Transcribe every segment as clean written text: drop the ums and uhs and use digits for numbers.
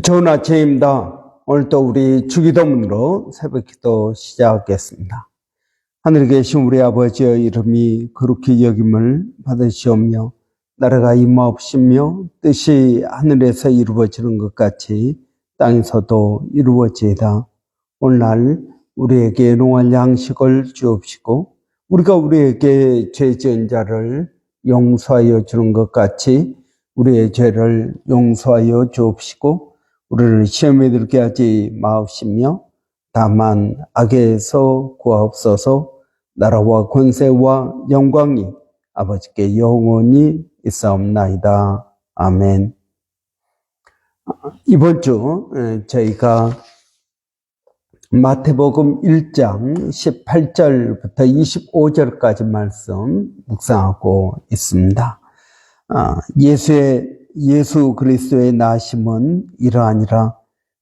좋은 아침입니다. 오늘도 우리 주기도문으로 새벽기도 시작하겠습니다. 하늘에 계신 우리 아버지의 이름이 거룩히 여김을 받으시오며 나라가 임하옵시며 뜻이 하늘에서 이루어지는 것 같이 땅에서도 이루어지이다. 오늘날 우리에게 일용할 양식을 주옵시고 우리가 우리에게 죄 지은 자를 용서하여 주는 것 같이 우리의 죄를 용서하여 주옵시고 우리를 시험에 들게 하지 마옵시며 다만 악에서 구하옵소서. 나라와 권세와 영광이 아버지께 영원히 있사옵나이다. 아멘. 이번 주 저희가 마태복음 1장 18절부터 25절까지 말씀 묵상하고 있습니다. 예수 그리스도의 나심은 이러하니라.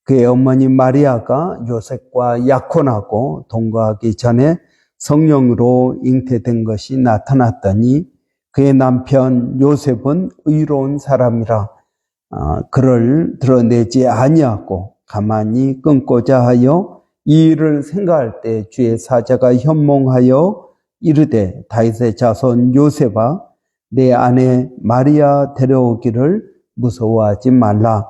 그의 어머니 마리아가 요셉과 약혼하고 동거하기 전에 성령으로 잉태된 것이 나타났더니 그의 남편 요셉은 의로운 사람이라 그를 드러내지 아니하고 가만히 끊고자 하여 이 일을 생각할 때 주의 사자가 현몽하여 이르되 다윗의 자손 요셉아 내 아내 마리아 데려오기를 무서워하지 말라.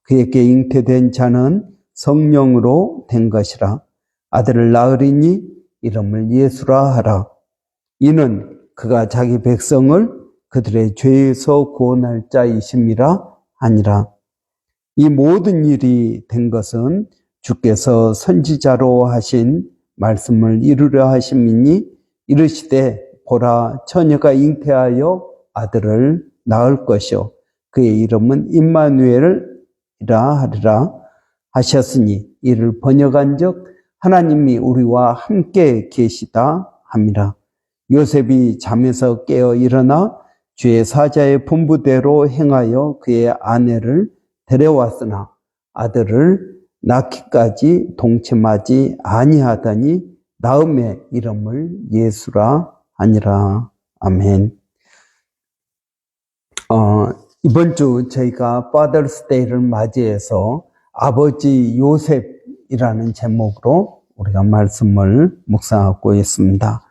그에게 잉태된 자는 성령으로 된 것이라. 아들을 낳으리니 이름을 예수라 하라. 이는 그가 자기 백성을 그들의 죄에서 구원할 자이심이라 하니라. 이 모든 일이 된 것은 주께서 선지자로 하신 말씀을 이루려 하심이니 이르시되 보라 처녀가 잉태하여 아들을 낳을 것이요 그의 이름은 임마누엘이라 하리라 하셨으니 이를 번역한즉 하나님이 우리와 함께 계시다 함이라. 요셉이 잠에서 깨어 일어나 주의 사자의 분부대로 행하여 그의 아내를 데려왔으나 아들을 낳기까지 동침하지 아니하더니 낳음의 이름을 예수라 하니라. 아멘. 이번 주 저희가 Father's Day를 맞이해서 아버지 요셉이라는 제목으로 우리가 말씀을 묵상하고 있습니다.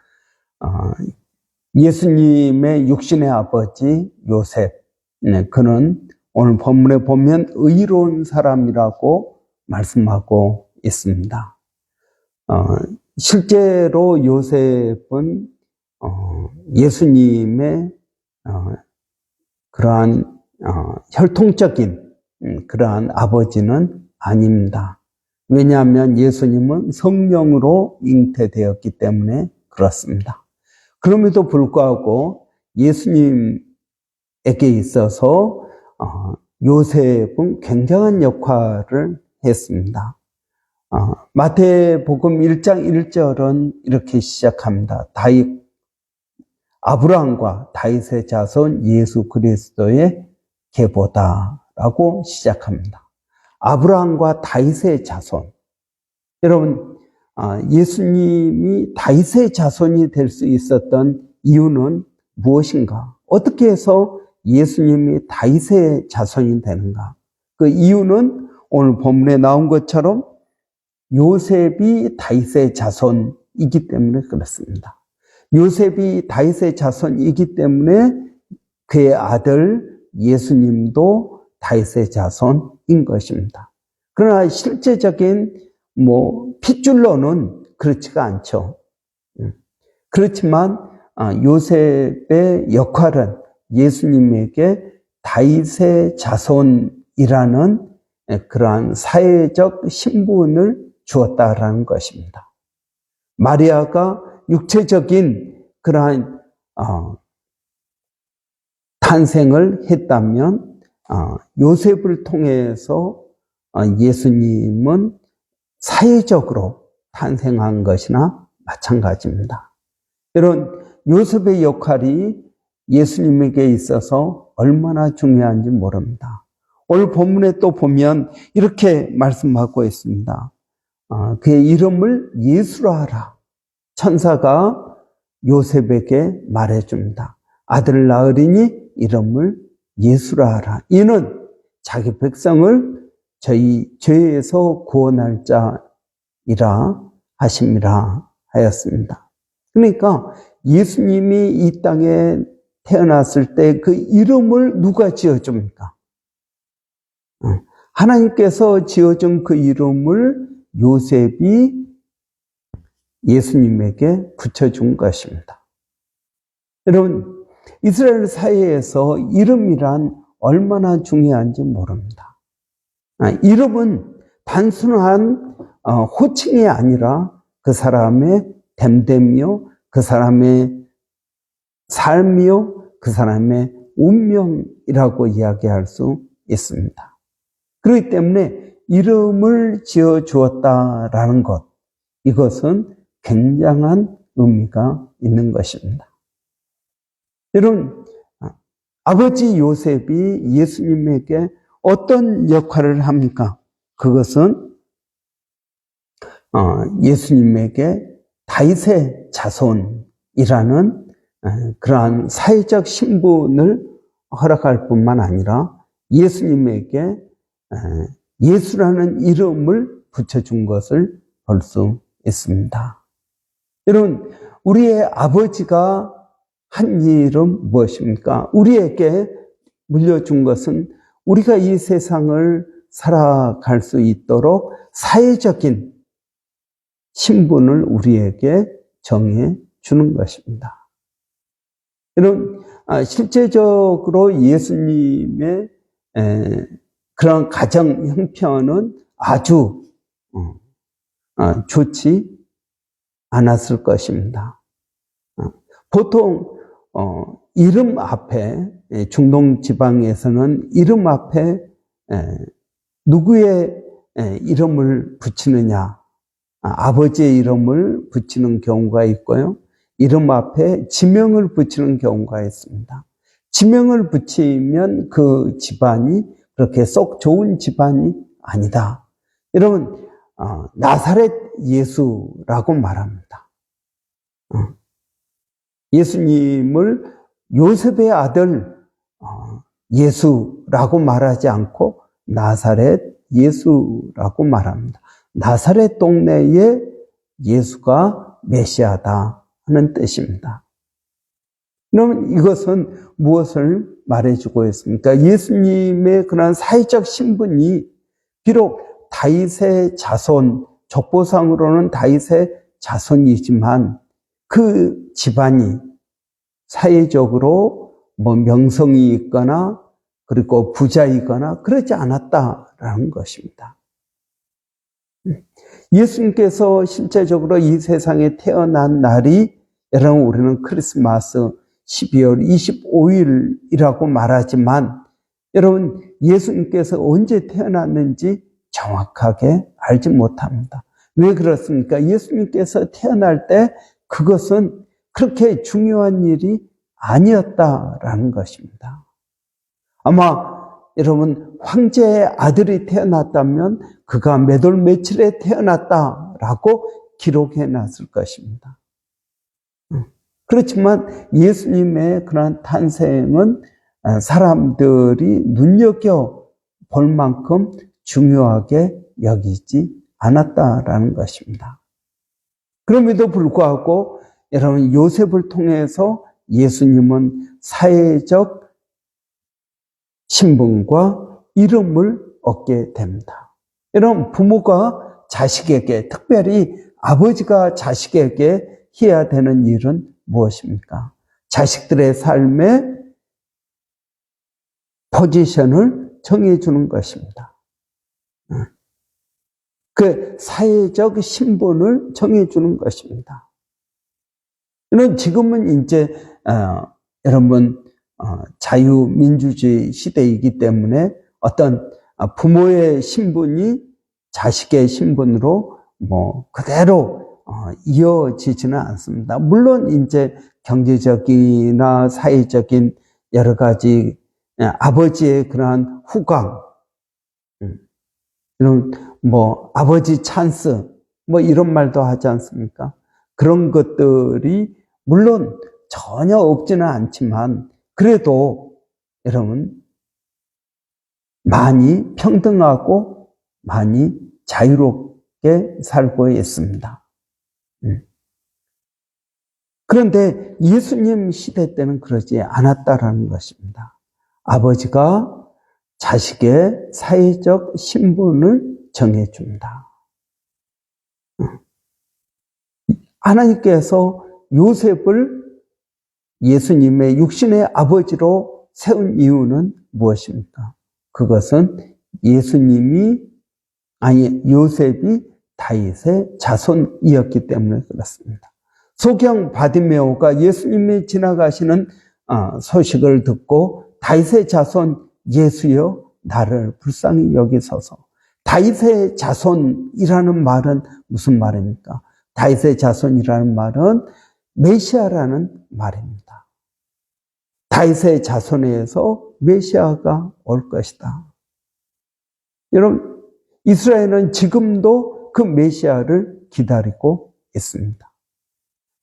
예수님의 육신의 아버지 요셉, 그는 오늘 본문에 보면 의로운 사람이라고 말씀하고 있습니다. 실제로 요셉은 예수님의 그러한 혈통적인 그러한 아버지는 아닙니다. 왜냐하면 예수님은 성령으로 잉태되었기 때문에 그렇습니다. 그럼에도 불구하고 예수님에게 있어서 요셉은 굉장한 역할을 했습니다. 마태복음 1장 1절은 이렇게 시작합니다. 아브라함과 다윗의 자손 예수 그리스도의 계보다라고 시작합니다. 아브라함과 다윗의 자손. 여러분, 예수님이 다윗의 자손이 될 수 있었던 이유는 무엇인가? 어떻게 해서 예수님이 다윗의 자손이 되는가? 그 이유는 오늘 본문에 나온 것처럼 요셉이 다윗의 자손이기 때문에 그렇습니다. 요셉이 다윗의 자손이기 때문에 그의 아들 예수님도 다윗의 자손인 것입니다. 그러나 실제적인 핏줄로는 그렇지가 않죠. 그렇지만 요셉의 역할은 예수님에게 다윗의 자손이라는 그러한 사회적 신분을 주었다라는 것입니다. 마리아가 육체적인 그러한 탄생을 했다면 요셉을 통해서 예수님은 사회적으로 탄생한 것이나 마찬가지입니다. 여러분, 요셉의 역할이 예수님에게 있어서 얼마나 중요한지 모릅니다. 오늘 본문에 또 보면 이렇게 말씀하고 있습니다. 그의 이름을 예수라 하라. 천사가 요셉에게 말해줍니다. 아들을 낳으리니 이름을 예수라 하라. 이는 자기 백성을 저희 죄에서 구원할 자이라 하심이라 하였습니다. 그러니까 예수님이 이 땅에 태어났을 때 그 이름을 누가 지어줍니까? 하나님께서 지어준 그 이름을 요셉이 예수님에게 붙여준 것입니다. 여러분, 이스라엘 사회에서 이름이란 얼마나 중요한지 모릅니다. 이름은 단순한 호칭이 아니라 그 사람의 됨됨이요, 그 사람의 삶이요, 그 사람의 운명이라고 이야기할 수 있습니다. 그렇기 때문에 이름을 지어 주었다라는 것, 이것은 굉장한 의미가 있는 것입니다. 여러분, 아버지 요셉이 예수님에게 어떤 역할을 합니까? 그것은 예수님에게 다윗의 자손이라는 그러한 사회적 신분을 허락할 뿐만 아니라 예수님에게 예수라는 이름을 붙여준 것을 볼 수 있습니다. 여러분, 우리의 아버지가 한 일은 무엇입니까? 우리에게 물려준 것은 우리가 이 세상을 살아갈 수 있도록 사회적인 신분을 우리에게 정해 주는 것입니다. 여러분, 실제적으로 예수님의 그런 가정 형편은 아주 좋지 않았을 것입니다. 보통 이름 앞에, 중동 지방에서는 이름 앞에 누구의 이름을 붙이느냐, 아버지의 이름을 붙이는 경우가 있고요, 이름 앞에 지명을 붙이는 경우가 있습니다. 지명을 붙이면 그 집안이 그렇게 썩 좋은 집안이 아니다. 여러분, 나사렛 예수라고 말합니다. 예수님을 요셉의 아들 예수라고 말하지 않고 나사렛 예수라고 말합니다. 나사렛 동네에 예수가 메시아다 하는 뜻입니다. 그러면 이것은 무엇을 말해주고 있습니까? 예수님의 그런 사회적 신분이 비록 다윗의 자손, 족보상으로는 다윗의 자손이지만 그 집안이 사회적으로 명성이 있거나 그리고 부자이거나 그러지 않았다라는 것입니다. 예수님께서 실제적으로 이 세상에 태어난 날이, 여러분, 우리는 크리스마스 12월 25일이라고 말하지만 여러분, 예수님께서 언제 태어났는지 정확하게 알지 못합니다. 왜 그렇습니까? 예수님께서 태어날 때 그것은 그렇게 중요한 일이 아니었다라는 것입니다. 아마 여러분, 황제의 아들이 태어났다면 그가 몇 월 며칠에 태어났다라고 기록해 놨을 것입니다. 그렇지만 예수님의 그런 탄생은 사람들이 눈여겨볼 만큼 중요하게 여기지 않았다라는 것입니다. 그럼에도 불구하고 여러분, 요셉을 통해서 예수님은 사회적 신분과 이름을 얻게 됩니다. 여러분, 부모가 자식에게, 특별히 아버지가 자식에게 해야 되는 일은 무엇입니까? 자식들의 삶의 포지션을 정해주는 것입니다. 그 사회적 신분을 정해주는 것입니다. 여러분, 지금은 이제 여러분 자유민주주의 시대이기 때문에 어떤 부모의 신분이 자식의 신분으로 그대로 이어지지는 않습니다. 물론 이제 경제적이나 사회적인 여러 가지 아버지의 그러한 후광, 이런 아버지 찬스 이런 말도 하지 않습니까? 그런 것들이 물론 전혀 없지는 않지만 그래도 여러분 많이 평등하고 많이 자유롭게 살고 있습니다. 그런데 예수님 시대 때는 그러지 않았다라는 것입니다. 아버지가 자식의 사회적 신분을 정해준다. 하나님께서 요셉을 예수님의 육신의 아버지로 세운 이유는 무엇입니까? 그것은 요셉이 다윗의 자손이었기 때문에 그렇습니다. 소경 바디메오가 예수님이 지나가시는 소식을 듣고 다윗의 자손 예수여 나를 불쌍히 여기소서. 다윗의 자손이라는 말은 무슨 말입니까? 다윗의 자손이라는 말은 메시아라는 말입니다. 다윗의 자손에서 메시아가 올 것이다. 여러분, 이스라엘은 지금도 그 메시아를 기다리고 있습니다.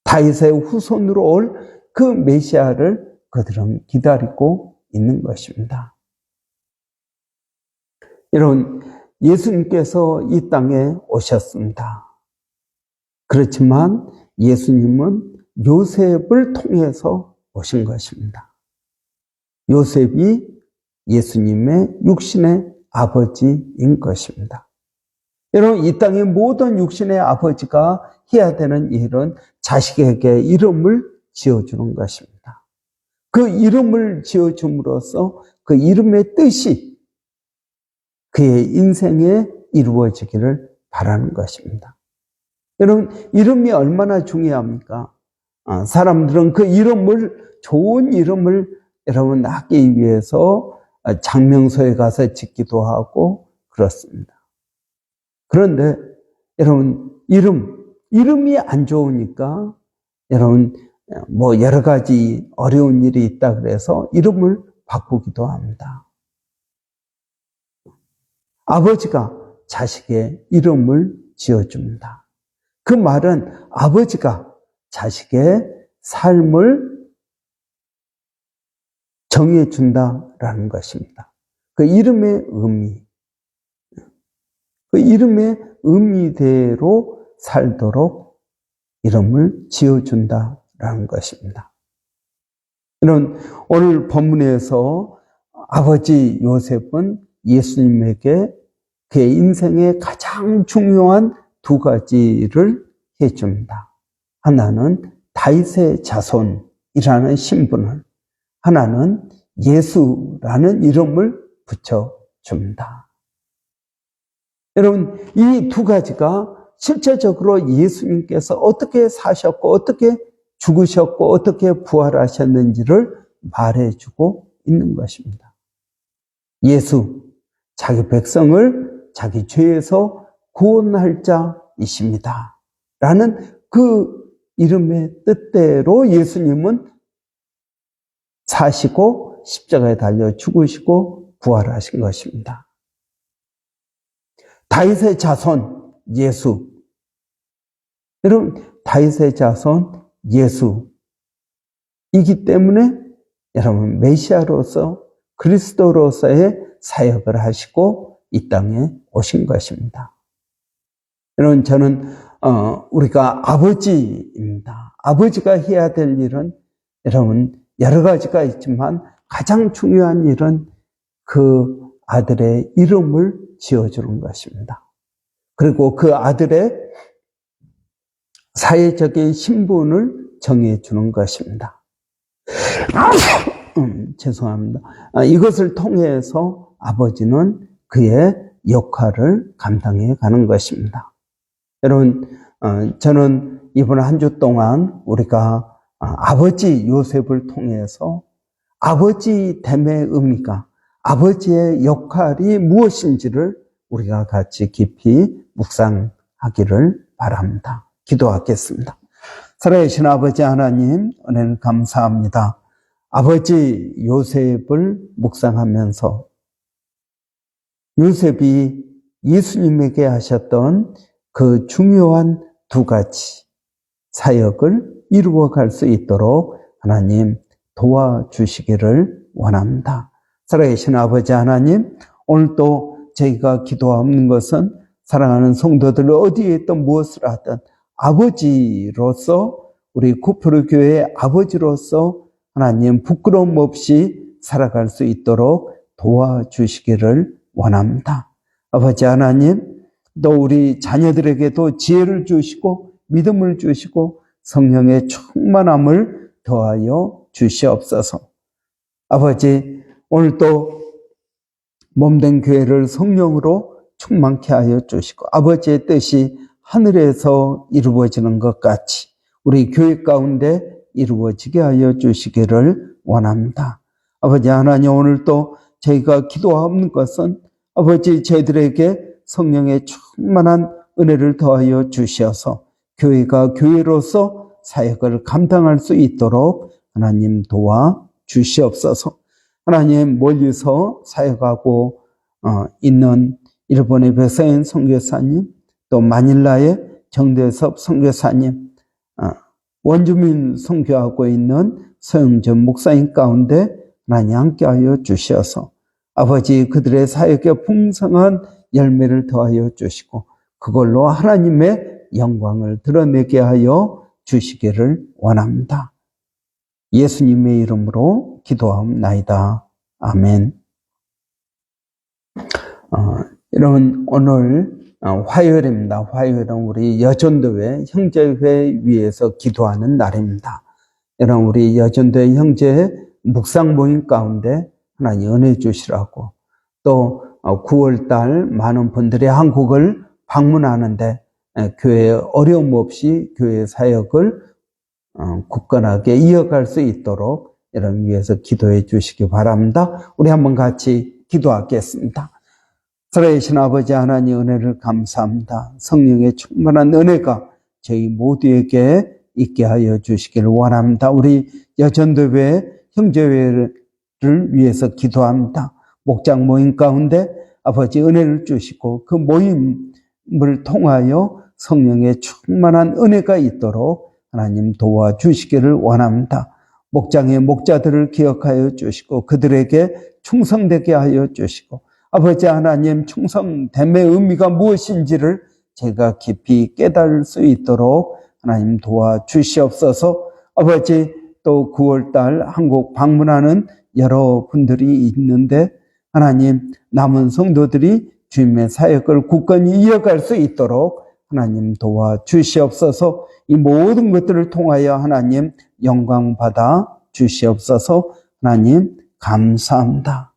다윗의 후손으로 올 그 메시아를 그들은 기다리고 있는 것입니다. 여러분, 예수님께서 이 땅에 오셨습니다. 그렇지만 예수님은 요셉을 통해서 오신 것입니다. 요셉이 예수님의 육신의 아버지인 것입니다. 여러분, 이 땅의 모든 육신의 아버지가 해야 되는 일은 자식에게 이름을 지어주는 것입니다. 그 이름을 지어줌으로써 그 이름의 뜻이 그의 인생에 이루어지기를 바라는 것입니다. 여러분, 이름이 얼마나 중요합니까? 사람들은 그 이름을, 좋은 이름을 여러분 낳기 위해서 장명소에 가서 짓기도 하고 그렇습니다. 그런데 여러분, 이름이 안 좋으니까 여러분 뭐 여러 가지 어려운 일이 있다 그래서 이름을 바꾸기도 합니다. 아버지가 자식의 이름을 지어줍니다. 그 말은 아버지가 자식의 삶을 정해준다라는 것입니다. 그 이름의 의미대로 살도록 이름을 지어준다라는 것입니다. 이런 오늘 본문에서 아버지 요셉은 예수님에게 그의 인생의 가장 중요한 두 가지를 해줍니다. 하나는 다윗의 자손이라는 신분을, 하나는 예수라는 이름을 붙여줍니다. 여러분, 이 두 가지가 실제적으로 예수님께서 어떻게 사셨고 어떻게 죽으셨고 어떻게 부활하셨는지를 말해주고 있는 것입니다. 예수, 자기 백성을 자기 죄에서 구원할 자이십니다. 라는 그 이름의 뜻대로 예수님은 사시고 십자가에 달려 죽으시고 부활하신 것입니다. 다윗의 자손 예수. 여러분, 다윗의 자손 예수이기 때문에 여러분 메시아로서 그리스도로서의 사역을 하시고 이 땅에 오신 것입니다. 여러분, 저는 우리가 아버지입니다. 아버지가 해야 될 일은 여러분 여러 가지가 있지만 가장 중요한 일은 그 아들의 이름을 지어주는 것입니다. 그리고 그 아들의 사회적인 신분을 정해주는 것입니다. 죄송합니다. 이것을 통해서 아버지는 그의 역할을 감당해 가는 것입니다. 여러분, 저는 이번 한 주 동안 우리가 아버지 요셉을 통해서 아버지 됨의 의미가, 아버지의 역할이 무엇인지를 우리가 같이 깊이 묵상하기를 바랍니다. 기도하겠습니다. 살아계신 아버지 하나님, 은혜를 감사합니다. 아버지 요셉을 묵상하면서 요셉이 예수님에게 하셨던 그 중요한 두 가지 사역을 이루어갈 수 있도록 하나님 도와주시기를 원합니다. 살아계신 아버지 하나님, 오늘도 저희가 기도하는 것은 사랑하는 성도들 어디에 있든 무엇을 하든 아버지로서, 우리 코프르 교회의 아버지로서 하나님 부끄러움 없이 살아갈 수 있도록 도와주시기를 원합니다. 아버지 하나님, 또 우리 자녀들에게도 지혜를 주시고 믿음을 주시고 성령의 충만함을 더하여 주시옵소서. 아버지, 오늘 또 몸된 교회를 성령으로 충만케 하여 주시고 아버지의 뜻이 하늘에서 이루어지는 것 같이 우리 교회 가운데 이루어지게 하여 주시기를 원합니다. 아버지 하나님, 오늘 또 저희가 기도하는 것은 아버지 저희들에게 성령의 충만한 은혜를 더하여 주셔서 교회가 교회로서 사역을 감당할 수 있도록 하나님 도와 주시옵소서. 하나님, 멀리서 사역하고 있는 일본의 배서연 선교사님, 또 마닐라의 정대섭 선교사님, 원주민 선교하고 있는 서영전 목사님 가운데 하나님 함께하여 주셔서 아버지 그들의 사역에 풍성한 열매를 더하여 주시고 그걸로 하나님의 영광을 드러내게 하여 주시기를 원합니다. 예수님의 이름으로 기도하옵나이다. 아멘. 여러분, 오늘 화요일입니다. 화요일은 우리 여전도회 형제회 위에서 기도하는 날입니다. 여러분, 우리 여전도회 형제 묵상 모임 가운데 하나님 은혜 주시라고, 또 9월달 많은 분들이 한국을 방문하는데 교회 어려움 없이 교회 사역을 굳건하게 이어갈 수 있도록 여러분 위해서 기도해 주시기 바랍니다. 우리 한번 같이 기도하겠습니다. 살아계신 아버지 하나님, 은혜를 감사합니다. 성령의 충만한 은혜가 저희 모두에게 있게 하여 주시기를 원합니다. 우리 여전도회 형제회를 위해서 기도합니다. 목장 모임 가운데 아버지 은혜를 주시고 그 모임을 통하여 성령의 충만한 은혜가 있도록 하나님 도와주시기를 원합니다. 목장의 목자들을 기억하여 주시고 그들에게 충성되게 하여 주시고 아버지 하나님, 충성됨의 의미가 무엇인지를 제가 깊이 깨달을 수 있도록 하나님 도와주시옵소서. 아버지, 또 9월달 한국 방문하는 여러분들이 있는데 하나님, 남은 성도들이 주님의 사역을 굳건히 이어갈 수 있도록 하나님 도와주시옵소서. 이 모든 것들을 통하여 하나님 영광 받아 주시옵소서. 하나님 감사합니다.